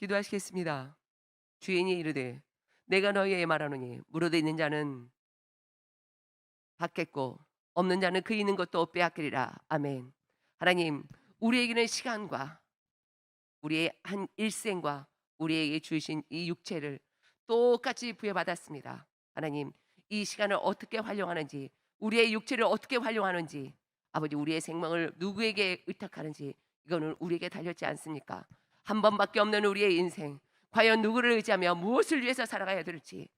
기도하시겠습니다. 주인이 이르되 내가 너희에게 말하노니 무릇 있는 자는 받겠고 없는 자는 그 있는 것도 빼앗기리라. 아멘. 하나님, 우리에게는 시간과 우리의 한 일생과 우리에게 주신 이 육체를 똑같이 부여받았습니다. 하나님, 이 시간을 어떻게 활용하는지, 우리의 육체를 어떻게 활용하는지, 아버지, 우리의 생명을 누구에게 의탁하는지, 이거는 우리에게 달렸지 않습니까? 한 번밖에 없는 우리의 인생, 과연 누구를 의지하며 무엇을 위해서 살아가야 될지,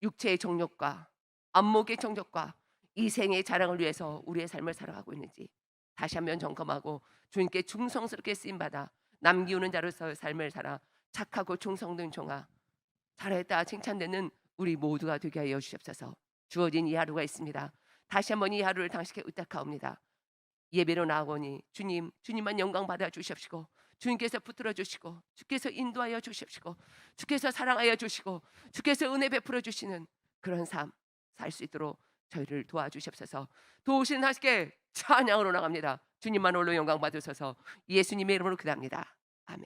육체의 정욕과 안목의 정욕과 이 생의 자랑을 위해서 우리의 삶을 살아가고 있는지 다시 한번 점검하고 주님께 충성스럽게 쓰임받아 남기우는 자로서 삶을 살아 착하고 충성된 종아, 잘했다 칭찬되는 우리 모두가 되게 하여 주시옵소서. 주어진 이 하루가 있습니다. 다시 한번 이 하루를 당신께 의탁하옵니다. 예배로 나아오니 주님만 영광 받아 주시옵시고, 주님께서 붙들어 주시고, 주께서 인도하여 주시옵시고, 주께서 사랑하여 주시고, 주께서 은혜 베풀어 주시는 그런 삶 살 수 있도록 저희를 도와주시옵소서. 도우시는 하시게 찬양으로 나갑니다. 주님만 홀로 영광 받으소서. 예수님의 이름으로 기도합니다. 아멘.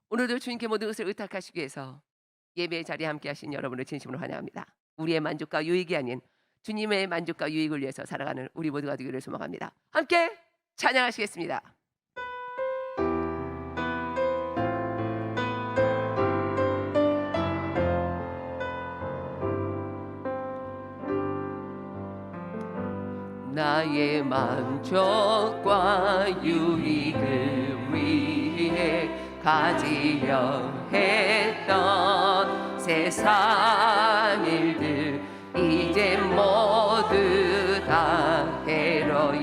오늘도 주님께 모든 것을 의탁하시기 위해서 예배의 자리에 함께 하신 여러분을 진심으로 환영합니다. 우리의 만족과 유익이 아닌 주님의 만족과 유익을 위해서 살아가는 우리 모두가 되기를 소망합니다. 함께 찬양하시겠습니다. 나의 만족과 유익을 위해 가지려 했던 세상 일들 이제 모두 다 해로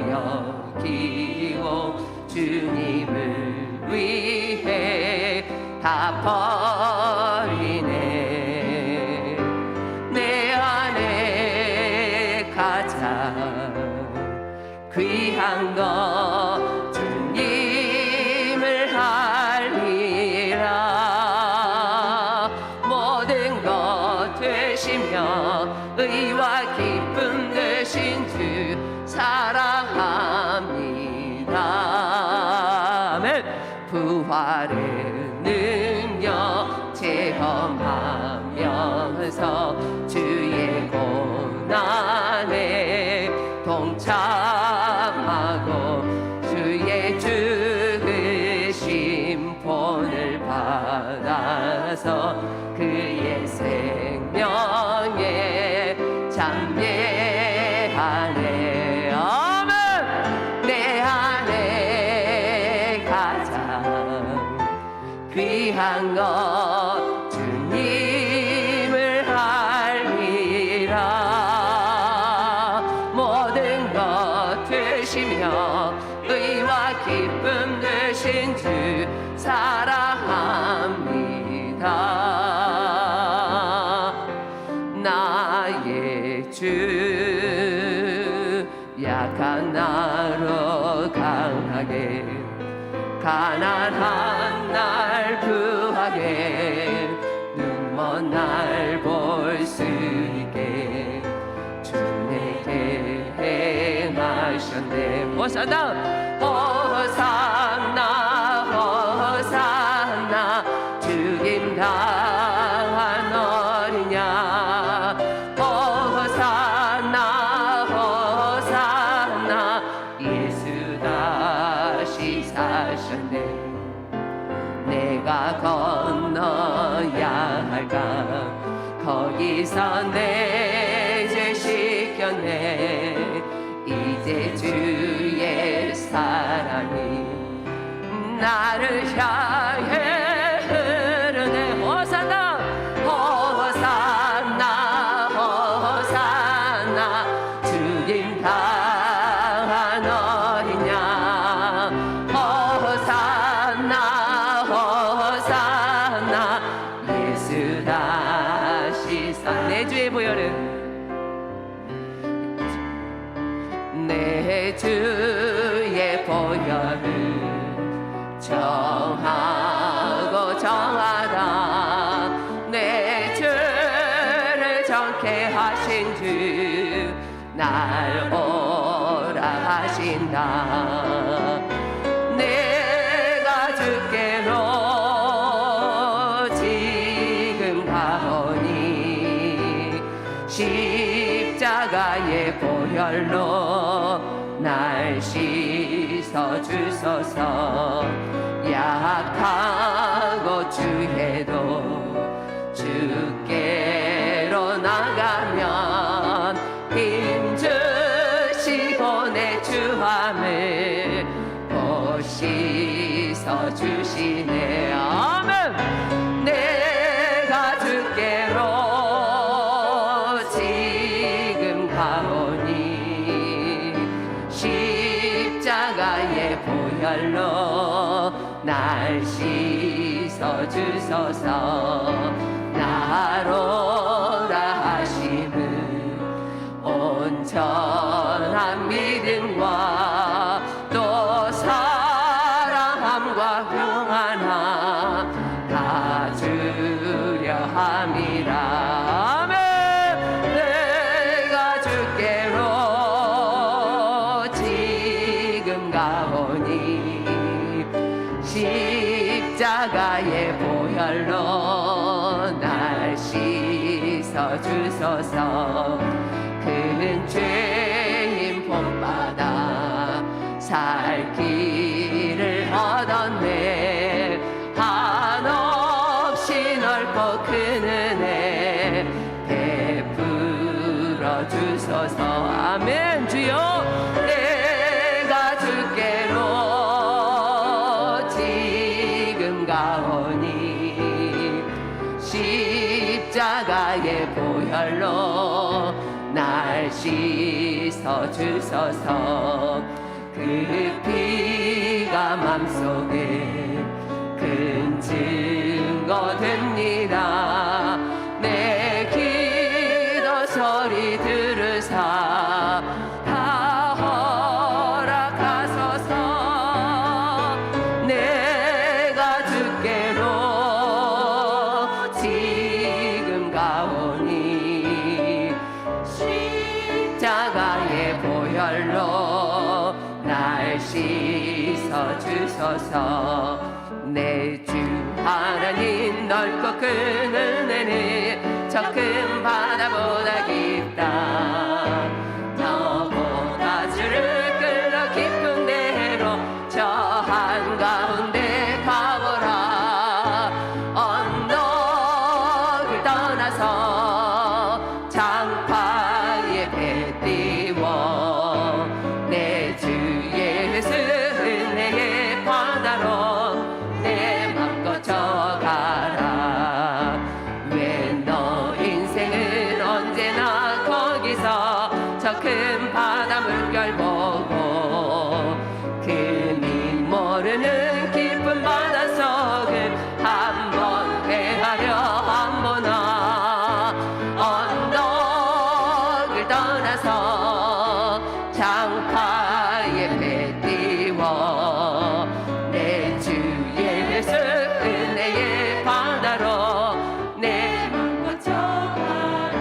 여기고 주님을 위해 다 버리네. 내 안에 가장 귀한 것 주님을 알리라. 모든 것 되시며 의와 기쁨 되신 주 사랑합니다. 아멘. 부활의 능력 체험하면서 주의 고난에 동참하고 주의 죽으심 본을 받아서 그의 생명에 참여하네. 아멘. 내 안에 가장 귀한 것 주님을 알리라. 모든 것 되시며 의와 기쁨 되신 주 사랑합니다. 나의 주 약한 나로 강하게 가난한 날 구하게 눈먼 날 볼 수 있게 주 내게 행하셨네. 호산나 호산나 호산나 죽임 당한 어린 양. 호산나 호산나 예수 다시 사셨네. 내가 건너야 할까 거기서 내 죄 씻겼네. 이제 주의 사랑이 나를 향해 흐르네. 호산나 호산나 호산나 주님 당한 어린 양. 호산나 호산나 예수 다시 산 내 주의 보혈은 내 주의 보혈은 정하고 정하다. 내 죄를 정케 하신 주 날 오라 하신다. 내가 십자가의 보혈로 날 씻어 주소서. 약하고 주해도 주께로 나가면 힘주시고 내 주함을 곧 씻어 주시네. 아멘. 내가 주께로 지금 가오니 십자가의 보혈로 날 씻어 주소서. 나로라 하심은 온전한 믿음과 또 사랑함과 평안함 다 주려 함이라. 아멘. 내가 주께로 지금 가오니 십자가의 보혈로 날 씻어 주소서. 큰 죄인 봄바다 살 길을 얻었네. 한없이 넓고 큰 은혜 베풀어 주소서. 아멘. 주여 내가 주께로 지금 가오니 십자가의 보혈로 날 씻어 주소서. 그 피가 맘속에 큰 증거 됩니다. 내 기도 소리 들으사 다 허락하소서. 내가 주께로 지금 가오니 십자가의 보혈로 날 씻어 주소서. 내 주 하나님 넓고 큰 은혜는 저 큰 바다보다 깊다. 너보다 주를 끌어 깊은 데로 저 한가운데 가보라. 언덕을 떠나서 장파에 배 띄워 내 주 예수 은혜의 바다로 내 맘 거쳐가라. 왜 너 인생은 언제나 거기서 저 큰 바다 물결 보고 금이 모르는 깊은 바닷속을 한번 헤아려 안 보나. 언덕을 떠나서 장파에 배 띄워 내 주 예수 은혜의 바다로 내 맘 거쳐가라.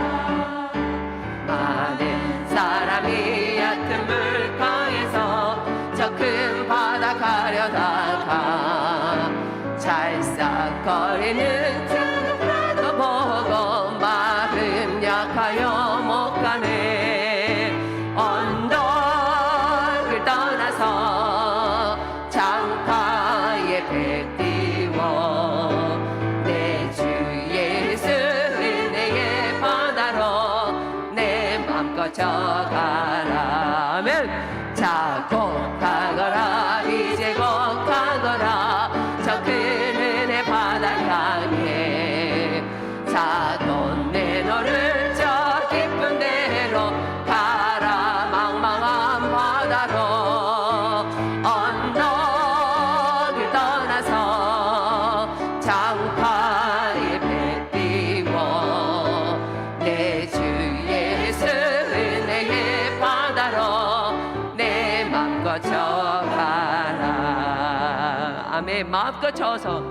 많은 사람이 얕은 물가에서 저 큰 바다 가려다가 찰싹거리는 틈도 보고 마음 약하여 못 가네. 언덕을 떠나서 장파에 배 띄워 내 주 예수 은혜의 바다로 내 맘 거쳐가라. 아멘. 자, 곧 가거라. 이제 곧 가거라. 저 큰 은혜 바다 향해. 자, 넌 내 너를 저 깊은 데로 가라. 망망한 바다로 언덕을 떠나서 장파에 배 띄워 내 주 예수 은혜의 바다로 내 맘 거쳐가라. 아멘. 마음껏 저어서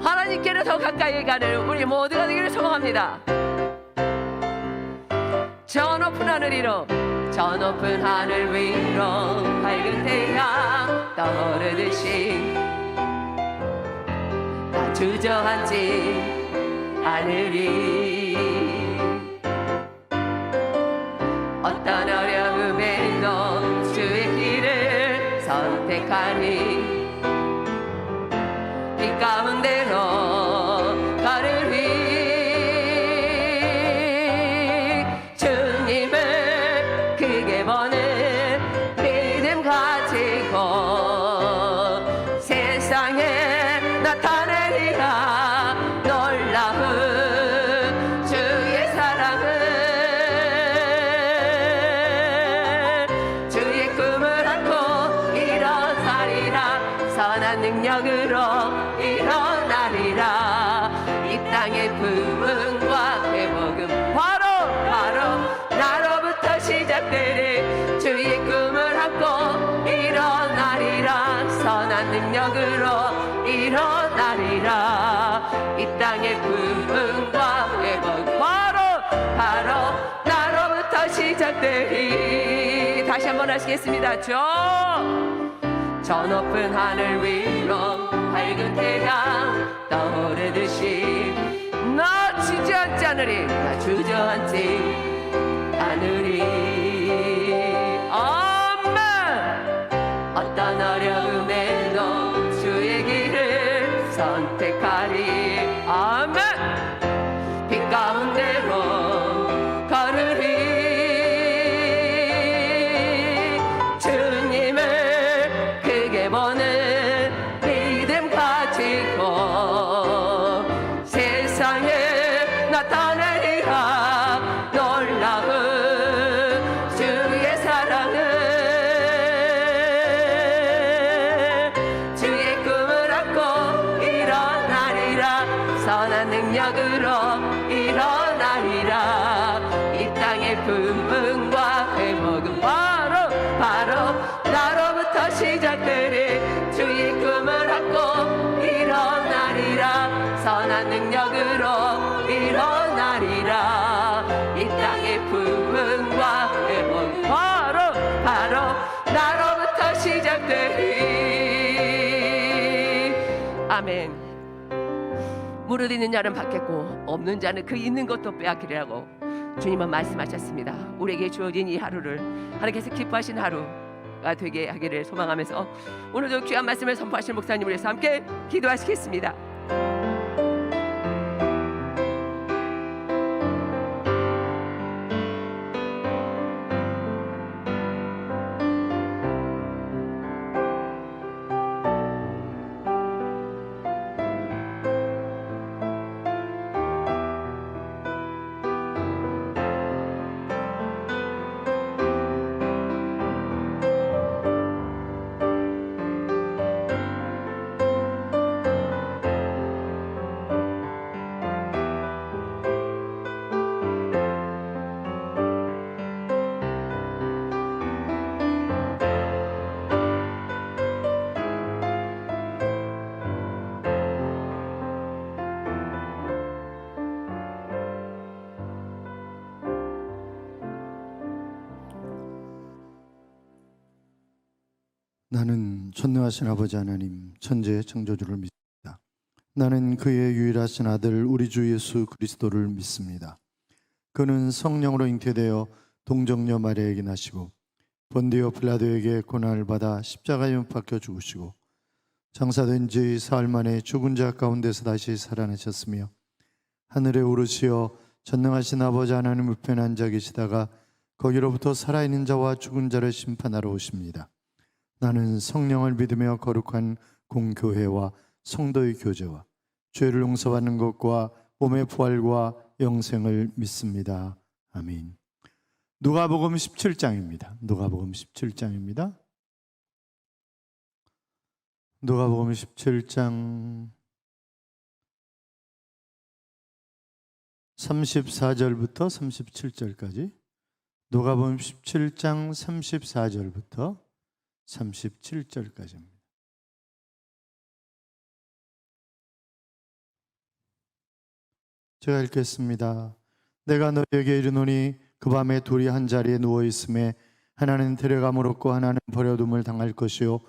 하나님께로 더 가까이 가는 우리 모두가 되기를 소망합니다. 저 높은 하늘 위로 저 높은 하늘 위로 밝은 태양 떠오르듯이 나 주저앉은 하늘이 선택하니 빛 가운데로 걸으리. 주님을 크게 보는 믿음 가지고 세상에 나타내리라. 놀라운 주의 사랑을, 주의 꿈을 안고 일어나리라. 선한 능력으로 일어나리라. 이 땅의 부흥과 회복은 바로 나로부터 시작되리. 주의 꿈을 안고 일어나리라. 선한 능력으로 일어나리라. 이 땅의 부흥과 회복 바로 나로부터 시작되리. 다시 한번 하시겠습니다. 저 높은 하늘 위로 밝은 태양 떠오르듯이 나 주저앉지 않으리. 나 주저앉지 않으리. 아멘. 어떤 어려움에도 주의 길을 선택하리. 아멘. 빛 가운데로 걸으리. 주님을 크게 보는 믿음 가지고 세상에 나타내리라. 놀라운 주의 사랑을, 주의 꿈을 안고 일어나리라. 선한 능력으로 일어나리라. 이 땅의 부흥과 회복은 바로 나로부터 시작되리. 주의 꿈을 안고 일어나리라. 선한 능력으로 일어나리라. 이 땅의 부흥과 회복은 바로 나로부터 시작되리. 아멘. 무릇 있는 자는 받겠고 없는 자는 그 있는 것도 빼앗기리라고 주님은 말씀하셨습니다. 우리에게 주어진 이 하루를 하나님께서 기뻐하신 하루가 되게 하기를 소망하면서 오늘도 귀한 말씀을 선포하신 목사님을 위해서 함께 기도하시겠습니다. 나는 전능하신 아버지 하나님 천지의 창조주를 믿습니다. 나는 그의 유일하신 아들 우리 주 예수 그리스도를 믿습니다. 그는 성령으로 잉태되어 동정녀 마리아에게 나시고 본디오 빌라도에게 고난을 받아 십자가에 못 박혀 죽으시고 장사된 지 사흘 만에 죽은 자 가운데서 다시 살아나셨으며 하늘에 오르시어 전능하신 아버지 하나님 우편에 앉아 계시다가 거기로부터 살아있는 자와 죽은 자를 심판하러 오십니다. 나는 성령을 믿으며 거룩한 공교회와 성도의 교제와 죄를 용서받는 것과 몸의 부활과 영생을 믿습니다. 아멘. 누가복음 17장입니다. 누가복음 17장입니다. 누가복음 17장 34절부터 37절까지 누가복음 17장 34절부터 37절까지입니다. 제가 읽겠습니다. 내가 너에게 이르노니 그 밤에 둘이 한 자리에 누워 있음에 하나는 데려감을 얻고 하나는 버려둠을 당할 것이요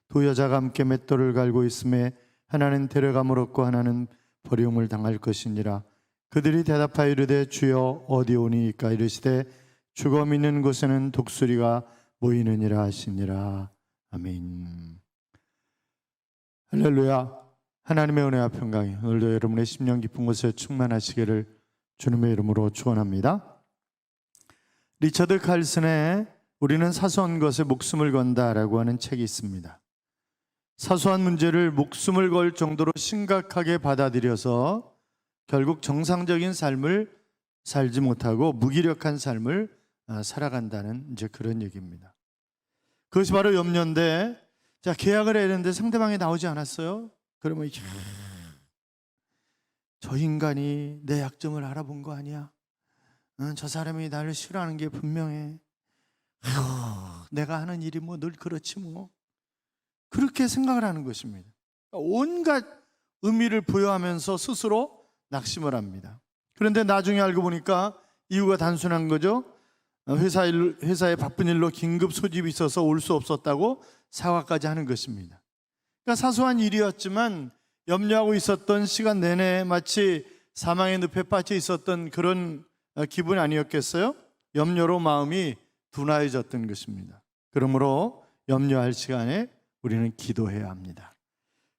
두 여자가 함께 맷돌을 갈고 있음에 하나는 데려감을 얻고 하나는 버림을 당할 것이니라. 그들이 대답하여 이르되 주여 어디 오니이까? 이르시되 죽어 있는 곳에는 독수리가 모이느니라 하시니라. 아멘. 할렐루야. 하나님의 은혜와 평강이 오늘도 여러분의 심령 깊은 곳에 충만하시기를 주님의 이름으로 축원합니다. 리처드 칼슨의 우리는 사소한 것에 목숨을 건다라고 하는 책이 있습니다. 사소한 문제를 목숨을 걸 정도로 심각하게 받아들여서 결국 정상적인 삶을 살지 못하고 무기력한 삶을 살아간다는 이제 그런 얘기입니다. 그것이 바로 염려인데, 자, 계약을 해야 되는데 상대방이 나오지 않았어요? 그러면 저 인간이 내 약점을 알아본 거 아니야? 저 사람이 나를 싫어하는 게 분명해. 내가 하는 일이 뭐 늘 그렇지 뭐. 그렇게 생각을 하는 것입니다. 온갖 의미를 부여하면서 스스로 낙심을 합니다. 그런데 나중에 알고 보니까 이유가 단순한 거죠. 회사에 바쁜 일로 긴급 소집이 있어서 올 수 없었다고 사과까지 하는 것입니다. 그러니까 사소한 일이었지만 염려하고 있었던 시간 내내 마치 사망의 늪에 빠져 있었던 그런 기분 아니었겠어요? 염려로 마음이 둔화해졌던 것입니다. 그러므로 염려할 시간에 우리는 기도해야 합니다.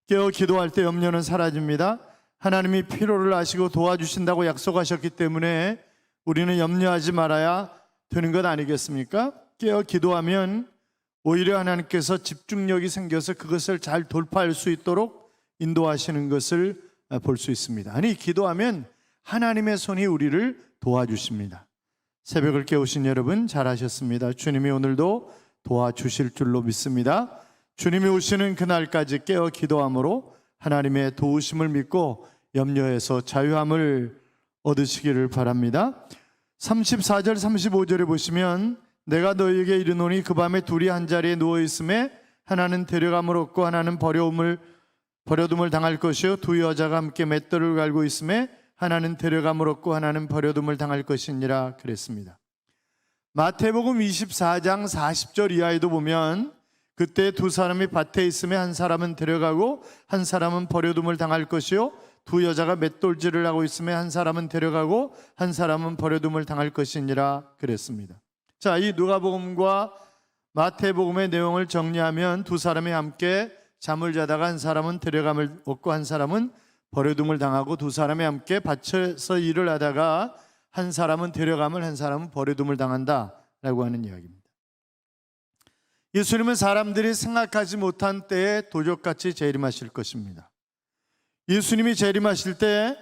깨어 기도할 때 염려는 사라집니다. 하나님이 필요를 아시고 도와주신다고 약속하셨기 때문에 우리는 염려하지 말아야 되는 것 아니겠습니까? 깨어 기도하면 오히려 하나님께서 집중력이 생겨서 그것을 잘 돌파할 수 있도록 인도하시는 것을 볼 수 있습니다. 아니, 기도하면 하나님의 손이 우리를 도와주십니다. 새벽을 깨우신 여러분 잘하셨습니다. 주님이 오늘도 도와주실 줄로 믿습니다. 주님이 오시는 그날까지 깨어 기도함으로 하나님의 도우심을 믿고 염려에서 자유함을 얻으시기를 바랍니다. 34절 35절에 보시면 내가 너희에게 이르노니 그 밤에 둘이 한 자리에 누워 있음에 하나는 데려감을 얻고 하나는 버려둠을 당할 것이요 두 여자가 함께 맷돌을 갈고 있음에 하나는 데려감을 얻고 하나는 버려둠을 당할 것이니라 그랬습니다. 마태복음 24장 40절 이하에도 보면 그때 두 사람이 밭에 있음에 한 사람은 데려가고 한 사람은 버려둠을 당할 것이요 두 여자가 맷돌질을 하고 있음에 한 사람은 데려가고 한 사람은 버려둠을 당할 것이니라 그랬습니다. 자, 이 누가복음과 마태복음의 내용을 정리하면 두 사람이 함께 잠을 자다가 한 사람은 데려감을 얻고 한 사람은 버려둠을 당하고 두 사람이 함께 밭에서 일을 하다가 한 사람은 데려감을 한 사람은 버려둠을 당한다라고 하는 이야기입니다. 예수님은 사람들이 생각하지 못한 때에 도적같이 재림하실 것입니다. 예수님이 재림하실 때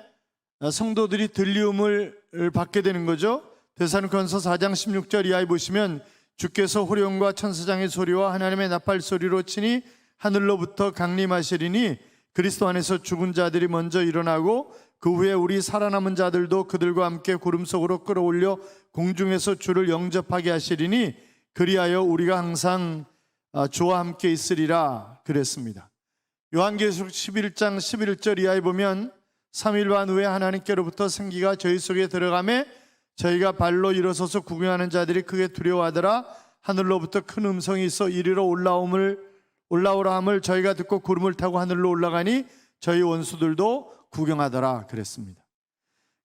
성도들이 들리움을 받게 되는 거죠. 데살로니가서 4장 16절 이하에 보시면 주께서 호령과 천사장의 소리와 하나님의 나팔 소리로 치니 하늘로부터 강림하시리니 그리스도 안에서 죽은 자들이 먼저 일어나고 그 후에 우리 살아남은 자들도 그들과 함께 구름 속으로 끌어올려 공중에서 주를 영접하게 하시리니 그리하여 우리가 항상 주와 함께 있으리라 그랬습니다. 요한계시록 11장 11절 이하에 보면 3일 반 후에 하나님께로부터 생기가 저희 속에 들어가매 저희가 발로 일어서서 구경하는 자들이 크게 두려워하더라. 하늘로부터 큰 음성이 있어 이리로 올라오라 함을 저희가 듣고 구름을 타고 하늘로 올라가니 저희 원수들도 구경하더라 그랬습니다.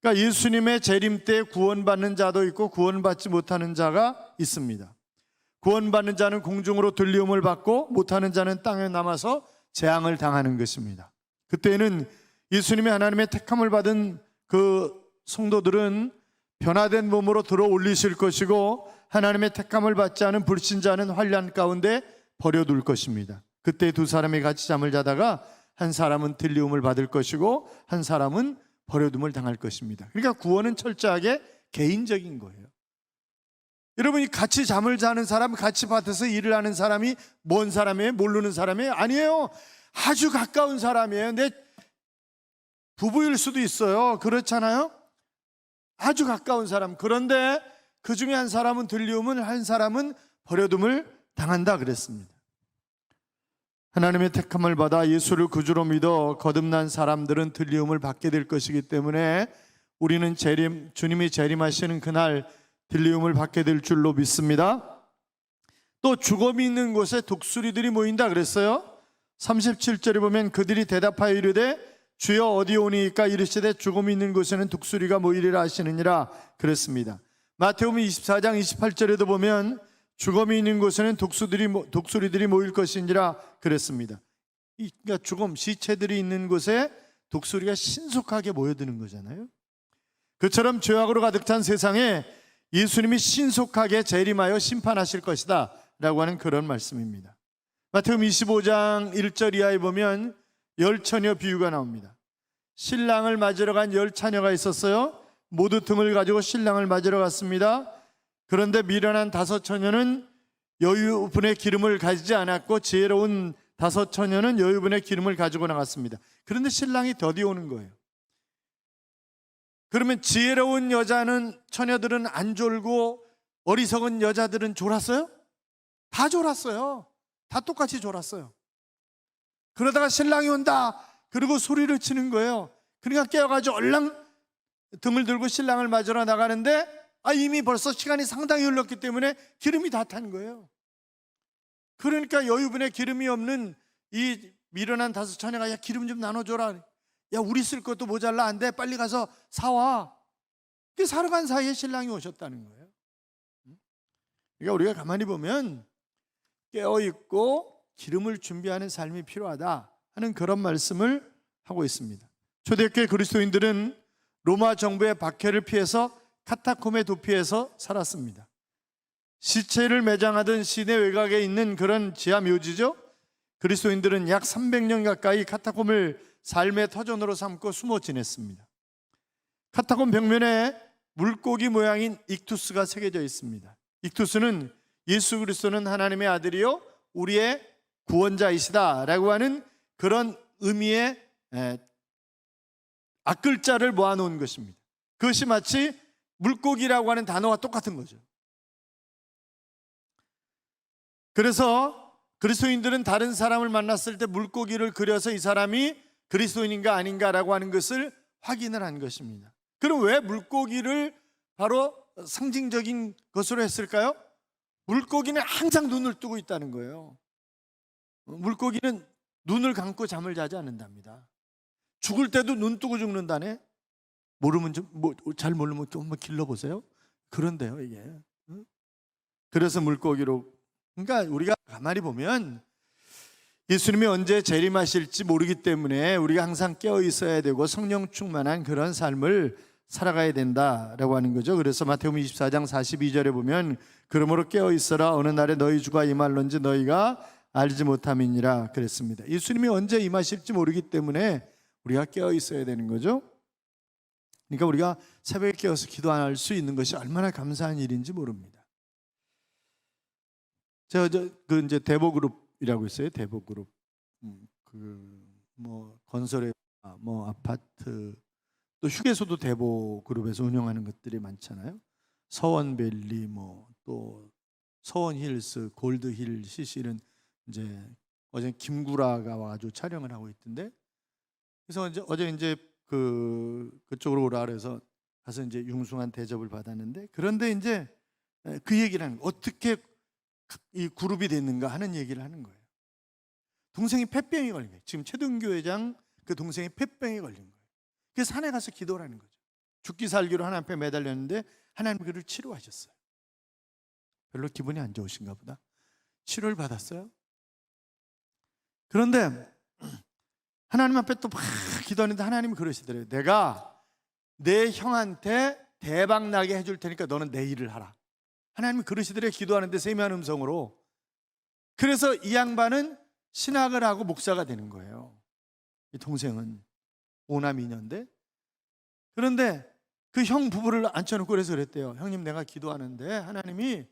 그러니까 예수님의 재림 때 구원받는 자도 있고 구원받지 못하는 자가 있습니다. 구원받는 자는 공중으로 들리움을 받고 못하는 자는 땅에 남아서 재앙을 당하는 것입니다. 그때는 예수님의 하나님의 택함을 받은 그 성도들은 변화된 몸으로 들어 올리실 것이고 하나님의 택함을 받지 않은 불신자는 환난 가운데 버려둘 것입니다. 그때 두 사람이 같이 잠을 자다가 한 사람은 들리움을 받을 것이고 한 사람은 버려둠을 당할 것입니다. 그러니까 구원은 철저하게 개인적인 거예요. 여러분이 같이 잠을 자는 사람, 같이 밭에서 일을 하는 사람이 뭔 사람이에요? 모르는 사람이에요? 아니에요. 아주 가까운 사람이에요. 내 부부일 수도 있어요. 그렇잖아요? 아주 가까운 사람. 그런데 그 중에 한 사람은 들리움을, 한 사람은 버려둠을 당한다 그랬습니다. 하나님의 택함을 받아 예수를 구주로 믿어 거듭난 사람들은 들리움을 받게 될 것이기 때문에 우리는 주님이 재림하시는 그날 들리움을 받게 될 줄로 믿습니다. 또 죽음이 있는 곳에 독수리들이 모인다 그랬어요. 37절에 보면 그들이 대답하여 이르되 주여 어디 오니까 이르시되 죽음이 있는 곳에는 독수리가 모이리라 하시느니라 그랬습니다. 마태복음 24장 28절에도 보면 죽음이 있는 곳에는 독수리들이 모일 것이니라 그랬습니다. 그러니까 죽음, 시체들이 있는 곳에 독수리가 신속하게 모여드는 거잖아요. 그처럼 죄악으로 가득 찬 세상에 예수님이 신속하게 재림하여 심판하실 것이다 라고 하는 그런 말씀입니다. 마태복음 25장 1절 이하에 보면 열처녀 비유가 나옵니다. 신랑을 맞으러 간 열처녀가 있었어요. 모두 등을 가지고 신랑을 맞으러 갔습니다. 그런데 미련한 5처녀는 여유분의 기름을 가지지 않았고 지혜로운 5처녀는 여유분의 기름을 가지고 나갔습니다. 그런데 신랑이 더디 오는 거예요. 그러면 지혜로운 처녀들은 안 졸고 어리석은 여자들은 졸았어요? 다 졸았어요. 다 똑같이 졸았어요. 그러다가 신랑이 온다 그리고 소리를 치는 거예요. 그러니까 깨어가지고 얼랑 등을 들고 신랑을 맞으러 나가는데 이미 벌써 시간이 상당히 흘렀기 때문에 기름이 다 탄 거예요. 그러니까 여유분에 기름이 없는 이 미련한 5처녀가 야 기름 좀 나눠줘라. 야 우리 쓸 것도 모자라. 안 돼, 빨리 가서 사와. 사러 간 사이에 신랑이 오셨다는 거예요. 그러니까 우리가 가만히 보면 깨어있고 기름을 준비하는 삶이 필요하다 하는 그런 말씀을 하고 있습니다. 초대교회 그리스도인들은 로마 정부의 박해를 피해서 카타콤에 도피해서 살았습니다. 시체를 매장하던 시내 외곽에 있는 그런 지하 묘지죠. 그리스도인들은 약 300년 가까이 카타콤을 삶의 터전으로 삼고 숨어 지냈습니다. 카타콤 벽면에 물고기 모양인 익투스가 새겨져 있습니다. 익투스는 예수 그리스도는 하나님의 아들이요 우리의 구원자이시다 라고 하는 그런 의미의 앞글자를 모아놓은 것입니다. 그것이 마치 물고기라고 하는 단어와 똑같은 거죠. 그래서 그리스도인들은 다른 사람을 만났을 때 물고기를 그려서 이 사람이 그리스도인인가 아닌가라고 하는 것을 확인을 한 것입니다. 그럼 왜 물고기를 바로 상징적인 것으로 했을까요? 물고기는 항상 눈을 뜨고 있다는 거예요. 물고기는 눈을 감고 잠을 자지 않는답니다. 죽을 때도 눈 뜨고 죽는다네. 모르면 잘 모르면 한번 길러보세요. 그런데요 이게. 그래서 물고기로. 그러니까 우리가 가만히 보면 예수님이 언제 재림하실지 모르기 때문에 우리가 항상 깨어 있어야 되고 성령 충만한 그런 삶을 살아가야 된다라고 하는 거죠. 그래서 마태복음 24장 42절에 보면 그러므로 깨어 있어라 어느 날에 너희 주가 임할런지 너희가 알지 못함이니라 그랬습니다. 예수님이 언제 임하실지 모르기 때문에 우리가 깨어 있어야 되는 거죠. 그러니까 우리가 새벽에 깨어서 기도할 수 있는 것이 얼마나 감사한 일인지 모릅니다. 제가 이제 대보그룹이라고 있어요. 대보그룹. 건설회, 아파트, 또 휴게소도 대보그룹에서 운영하는 것들이 많잖아요. 서원밸리, 또 서원힐스, 골드힐 CC는 이제 어제 김구라가 와가지고 촬영을 하고 있던데. 그래서 어제 이제 그쪽으로 오라 그래서 가서 이제 융숭한 대접을 받았는데, 그런데 이제 그 얘기를 하는 거예요. 어떻게 이 그룹이 됐는가 하는 얘기를 하는 거예요. 동생이 폐병이 걸린 거예요. 지금 최동규 회장 그 동생이 폐병이 걸린 거예요. 그래서 산에 가서 기도를 하는 거죠. 죽기 살기로 하나님 앞에 매달렸는데 하나님 그를 치료하셨어요. 별로 기분이 안 좋으신가 보다. 치료를 받았어요. 그런데 하나님 앞에 또 막 기도하는데 하나님이 그러시더래요. 내가 내 형한테 대박 나게 해줄 테니까 너는 내 일을 하라. 하나님이 그러시더래요. 기도하는데 세미한 음성으로. 그래서 이 양반은 신학을 하고 목사가 되는 거예요. 이 동생은 5남 2녀인데. 그런데 그 형 부부를 앉혀놓고 그래서 그랬대요. 형님, 내가 기도하는데 하나님이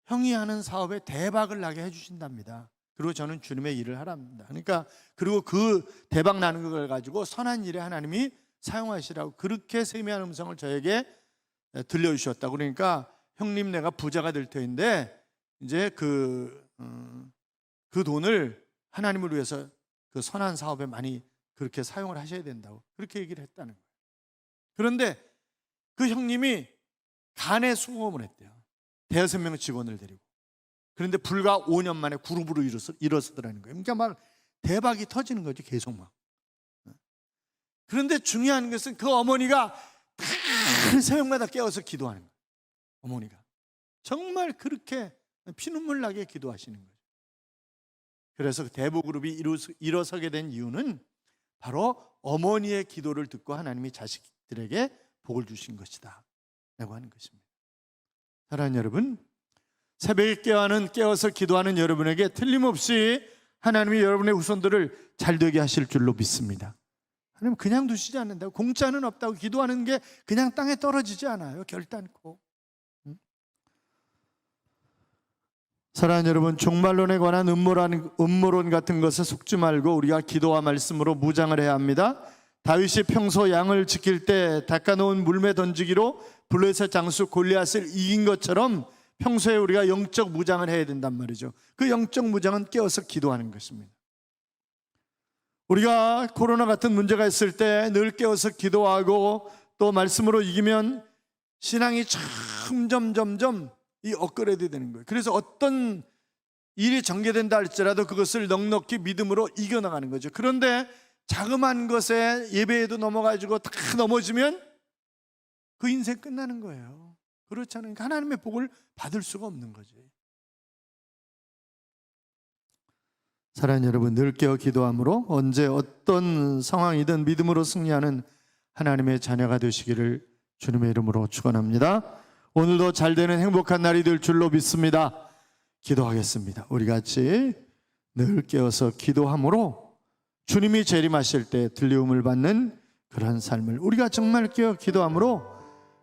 형이 하는 사업에 대박을 나게 해주신답니다. 그리고 저는 주님의 일을 하랍니다. 그러니까 그리고 그 대박 나는 걸 가지고 선한 일에 하나님이 사용하시라고 그렇게 세미한 음성을 저에게 들려주셨다고. 그러니까 형님, 내가 부자가 될 터인데 이제 그 돈을 하나님을 위해서 그 선한 사업에 많이 그렇게 사용을 하셔야 된다고 그렇게 얘기를 했다는 거예요. 그런데 그 형님이 간에 수공업을 했대요. 대여섯 명 직원을 데리고. 그런데 불과 5년 만에 그룹으로 일어서더라는 거예요. 그러니까 막 대박이 터지는 거죠. 계속 막. 그런데 중요한 것은 그 어머니가 다 새벽마다 깨어서 기도하는 거예요. 어머니가 정말 그렇게 피눈물 나게 기도하시는 거예요. 그래서 대보그룹이 일어서게 된 이유는 바로 어머니의 기도를 듣고 하나님이 자식들에게 복을 주신 것이다 라고 하는 것입니다. 사랑하는 여러분, 새벽에 깨어서 기도하는 여러분에게 틀림없이 하나님이 여러분의 후손들을 잘되게 하실 줄로 믿습니다. 하나님 그냥 두시지 않는다고, 공짜는 없다고, 기도하는 게 그냥 땅에 떨어지지 않아요. 결단코. 사랑하는 여러분, 종말론에 관한 음모론 같은 것에 속지 말고 우리가 기도와 말씀으로 무장을 해야 합니다. 다윗이 평소 양을 지킬 때 닦아놓은 물매 던지기로 블레셋 장수 골리앗을 이긴 것처럼 평소에 우리가 영적 무장을 해야 된단 말이죠. 그 영적 무장은 깨어서 기도하는 것입니다. 우리가 코로나 같은 문제가 있을 때 늘 깨어서 기도하고 또 말씀으로 이기면 신앙이 점점 이 업그레이드 되는 거예요. 그래서 어떤 일이 전개된다 할지라도 그것을 넉넉히 믿음으로 이겨나가는 거죠. 그런데 자그마한 것에 예배에도 넘어가지고 다 넘어지면 그 인생 끝나는 거예요. 그렇지 않으니까 하나님의 복을 받을 수가 없는 거지. 사랑하는 여러분, 늘 깨어 기도함으로 언제 어떤 상황이든 믿음으로 승리하는 하나님의 자녀가 되시기를 주님의 이름으로 축원합니다. 오늘도 잘되는 행복한 날이 될 줄로 믿습니다. 기도하겠습니다. 우리 같이 늘 깨어서 기도함으로 주님이 재림하실 때 들리움을 받는 그런 삶을, 우리가 정말 깨어 기도함으로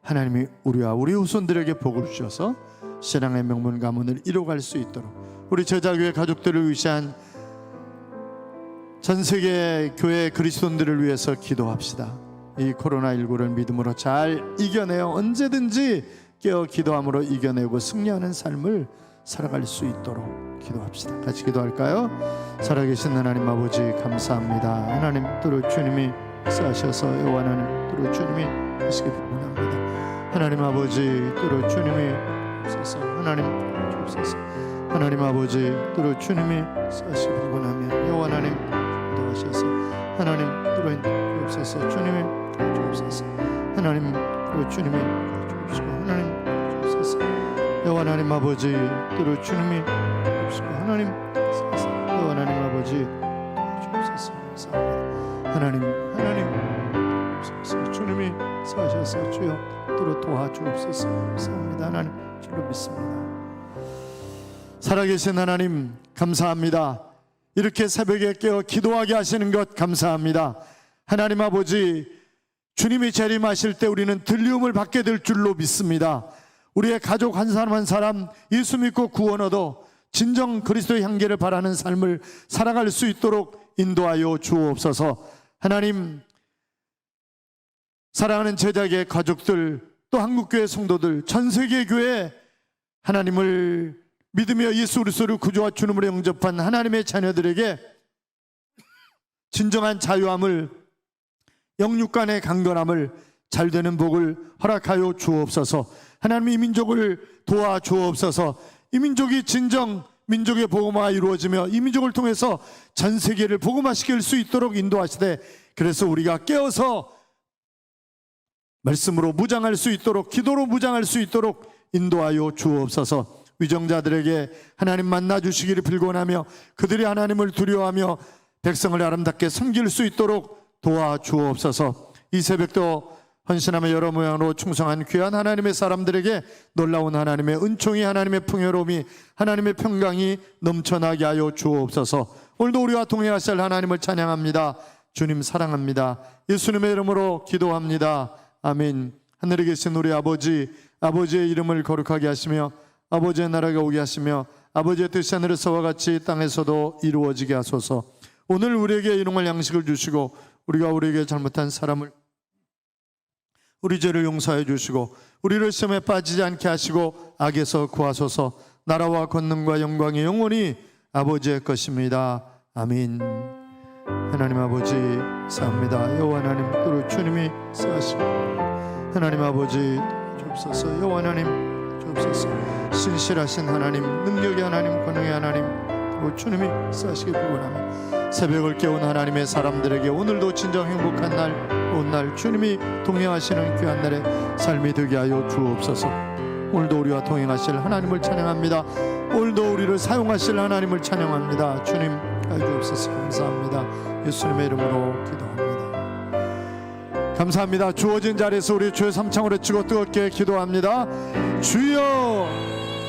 하나님이 우리와 우리 후손들에게 복을 주셔서 신앙의 명문 가문을 이뤄갈 수 있도록 우리 제자교회 가족들을 위한 전 세계 교회 그리스도인들을 위해서 기도합시다. 이 코로나19를 믿음으로 잘 이겨내어 언제든지 깨어 기도함으로 이겨내고 승리하는 삶을 살아갈 수 있도록 기도합시다. 같이 기도할까요? 살아계신 하나님 아버지 감사합니다. 하나님 또로 주님이 역사하셔서 여호와 하나님 또로 주님이 하시기 원합니다. 하나님 아버지 또로 주님이 하셔서 하나님 주옵소서. 하나님 아버지 또로 주님이 하시기 원하며 여호와 하나님 도와주셔서 하나님 또로 주옵소서. 주님이 주옵소서. 하나님 또로 주님이 주옵시고 하나님 주옵소서. 여호와 하나님 아버지 또로 주님이 주옵시고 하나님 주옵소서. 여호와 하나님 아버지 주옵소서. 감사합니다. 하나님 주옵소서. 주님이 사셔서 주여 또로 도와주옵소서. 감사합니다. 하나님 주로 믿습니다. 살아계신 하나님 감사합니다. 이렇게 새벽에 깨어 기도하게 하시는 것 감사합니다. 하나님 아버지, 주님이 재림하실 때 우리는 들리움을 받게 될 줄로 믿습니다. 우리의 가족 한 사람 한 사람 예수 믿고 구원 얻어 진정 그리스도의 향기를 바라는 삶을 살아갈 수 있도록 인도하여 주옵소서. 하나님, 사랑하는 제자계 가족들, 또 한국교회 성도들, 전 세계 교회 하나님을 믿으며 예수 그리스도를 구주와 주님으로 영접한 하나님의 자녀들에게 진정한 자유함을, 영육간의 강건함을, 잘되는 복을 허락하여 주옵소서. 하나님, 이 민족을 도와주옵소서. 이 민족이 진정 민족의 복음화가 이루어지며 이 민족을 통해서 전 세계를 복음화시킬 수 있도록 인도하시되, 그래서 우리가 깨어서 말씀으로 무장할 수 있도록, 기도로 무장할 수 있도록 인도하여 주옵소서. 위정자들에게 하나님 만나 주시기를 빌곤하며 그들이 하나님을 두려워하며 백성을 아름답게 섬길 수 있도록 도와주옵소서. 이 새벽도 헌신하며 여러 모양으로 충성한 귀한 하나님의 사람들에게 놀라운 하나님의 은총이, 하나님의 풍요로움이, 하나님의 평강이 넘쳐나게 하여 주옵소서. 오늘도 우리와 동행하실 하나님을 찬양합니다. 주님 사랑합니다. 예수님의 이름으로 기도합니다. 아멘. 하늘에 계신 우리 아버지, 아버지의 이름을 거룩하게 하시며 아버지의 나라가 오게 하시며 아버지의 뜻이 하늘에서와 같이 땅에서도 이루어지게 하소서. 오늘 우리에게 일용할 양식을 주시고 우리가 우리에게 잘못한 사람을, 우리 죄를 용서해 주시고 우리를 시험에 빠지지 않게 하시고 악에서 구하소서. 나라와 권능과 영광이 영원히 아버지의 것입니다. 아멘. 하나님 아버지 감사합니다. 여호와 하나님 또로 주님이 사시고 하나님 아버지 주옵소서. 여호와 하나님 주옵소서. 신실하신 하나님, 능력의 하나님, 권능의 하나님 또로 주님이 사시기 부원하며 새벽을 깨운 하나님의 사람들에게 오늘도 진정 행복한 날, 온 날 주님이 동행하시는 귀한 날의 삶이 되게 하여 주옵소서. 오늘도 우리와 동행하실 하나님을 찬양합니다. 오늘도 우리를 사용하실 하나님을 찬양합니다. 주님 주옵소서. 감사합니다. 예수님의 이름으로 기도합니다. 감사합니다. 주어진 자리에서 우리 주의 삼창을 외치고 뜨겁게 기도합니다. 주여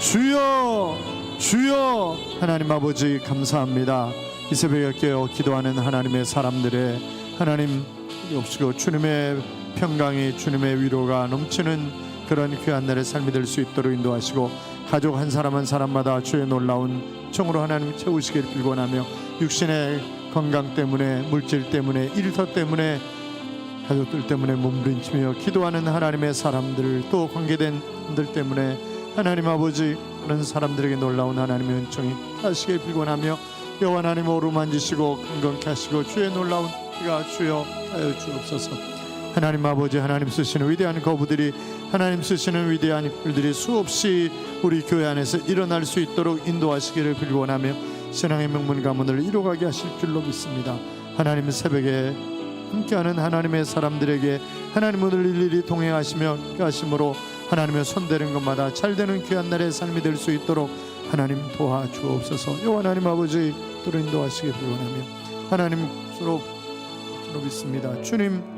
주여 주여. 하나님 아버지 감사합니다. 이 새벽에 깨어 기도하는 하나님의 사람들의 하나님 없이고 주님의 평강이 주님의 위로가 넘치는 그런 귀한 날의 삶이 될 수 있도록 인도하시고 가족 한 사람 한 사람마다 주의 놀라운 청으로 하나님 채우시길 빌고나며 육신의 건강 때문에 물질 때문에 일터 때문에 가족들 때문에 몸부림치며 기도하는 하나님의 사람들 또 관계된 분들 때문에 하나님 아버지 그런 사람들에게 놀라운 하나님의 은총이 하시길 빌고나며 여호와 하나님 오르만지시고 건강케 하시고 주의 놀라운 피가 주여 하여 주옵소서. 하나님 아버지 하나님 쓰시는 위대한 거부들이 하나님 쓰시는 위대한 인물들이 수없이 우리 교회 안에서 일어날 수 있도록 인도하시기를 빌고나며 신앙의 명문 가문을 이루어가게 하실 줄로 믿습니다. 하나님 새벽에 함께하는 하나님의 사람들에게 하나님 오늘 일일이 동행하시며 하심으로 하나님의 손대는 것마다 잘되는 귀한 날의 삶이 될 수 있도록 하나님 도와주옵소서. 여호와 하나님 아버지 또로 인도하시길 빌고나며 하나님 주로 믿습니다. 주님